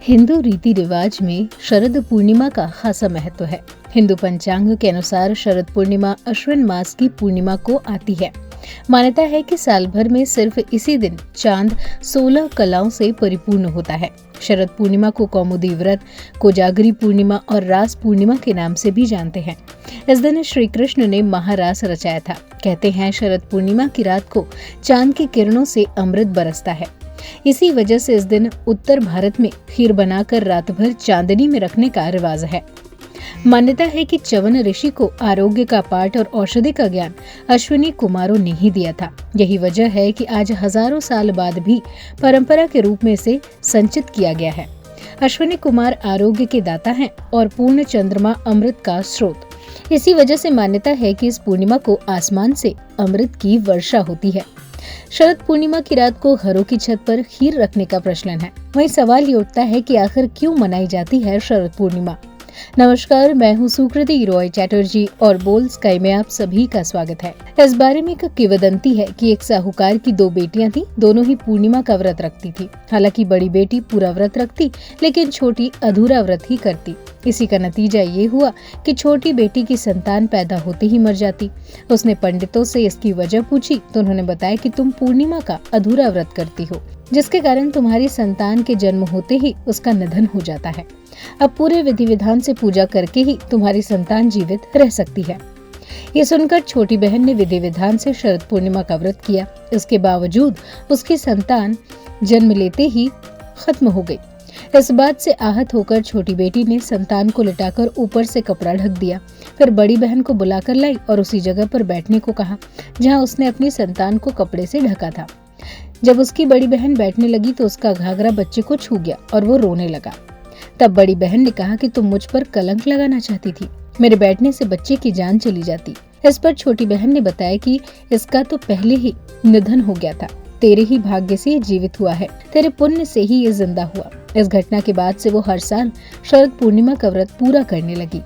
हिंदू रीति रिवाज में शरद पूर्णिमा का खासा महत्व है। हिंदू पंचांग के अनुसार शरद पूर्णिमा अश्विन मास की पूर्णिमा को आती है। मान्यता है कि साल भर में सिर्फ इसी दिन चांद 16 कलाओं से परिपूर्ण होता है। शरद पूर्णिमा को कौमुदी व्रत, कोजागरी पूर्णिमा और रास पूर्णिमा के नाम से भी जानते हैं। इस दिन श्री कृष्ण ने महारास रचाया था। कहते हैं शरद पूर्णिमा की रात को चांद की किरणों से अमृत बरसता है। इसी वजह से इस दिन उत्तर भारत में खीर बनाकर रात भर चांदनी में रखने का रिवाज है। मान्यता है कि च्यवन ऋषि को आरोग्य का पाठ और औषधि का ज्ञान अश्विनी कुमारों ने ही दिया था। यही वजह है कि आज हजारों साल बाद भी परंपरा के रूप में इसे संचित किया गया है। अश्विनी कुमार आरोग्य के दाता हैं और पूर्ण चंद्रमा अमृत का स्रोत। इसी वजह से मान्यता है कि इस पूर्णिमा को आसमान से अमृत की वर्षा होती है। शरद पूर्णिमा की रात को घरों की छत पर खीर रखने का प्रचलन है। वहीं सवाल ये उठता है कि आखिर क्यों मनाई जाती है शरद पूर्णिमा। नमस्कार, मैं हूँ सुकृति रॉय चैटर्जी और बोल स्काई में आप सभी का स्वागत है। इस बारे में एक किंवदंती है कि एक साहूकार की 2 बेटियां थीं, दोनों ही पूर्णिमा का व्रत रखती थी। हालांकि बड़ी बेटी पूरा व्रत रखती, लेकिन छोटी अधूरा व्रत ही करती। इसी का नतीजा ये हुआ कि छोटी बेटी की संतान पैदा होते ही मर जाती। उसने पंडितों से इसकी वजह पूछी तो उन्होंने बताया कि तुम पूर्णिमा का अधूरा व्रत करती हो, जिसके कारण तुम्हारी संतान के जन्म होते ही उसका निधन हो जाता है। अब पूरे विधि विधान से पूजा करके ही तुम्हारी संतान जीवित रह सकती है। ये सुनकर छोटी बहन ने विधि विधान से शरद पूर्णिमा का व्रत किया। इसके बावजूद उसकी संतान जन्म लेते ही खत्म हो गई। इस बात से आहत होकर छोटी बेटी ने संतान को लिटाकर ऊपर से कपड़ा ढक दिया। फिर बड़ी बहन को बुलाकर लाई और उसी जगह पर बैठने को कहा जहां उसने अपनी संतान को कपड़े से ढका था। जब उसकी बड़ी बहन बैठने लगी तो उसका घाघरा बच्चे को छू गया और वो रोने लगा। तब बड़ी बहन ने कहा कि तुम मुझ पर कलंक लगाना चाहती थी, मेरे बैठने से बच्चे की जान चली जाती। इस पर छोटी बहन ने बताया कि इसका तो पहले ही निधन हो गया था, तेरे ही भाग्य से जीवित हुआ है, तेरे पुण्य से ही ये जिंदा हुआ। इस घटना के बाद से वो हर साल शरद पूर्णिमा का व्रत पूरा करने लगी।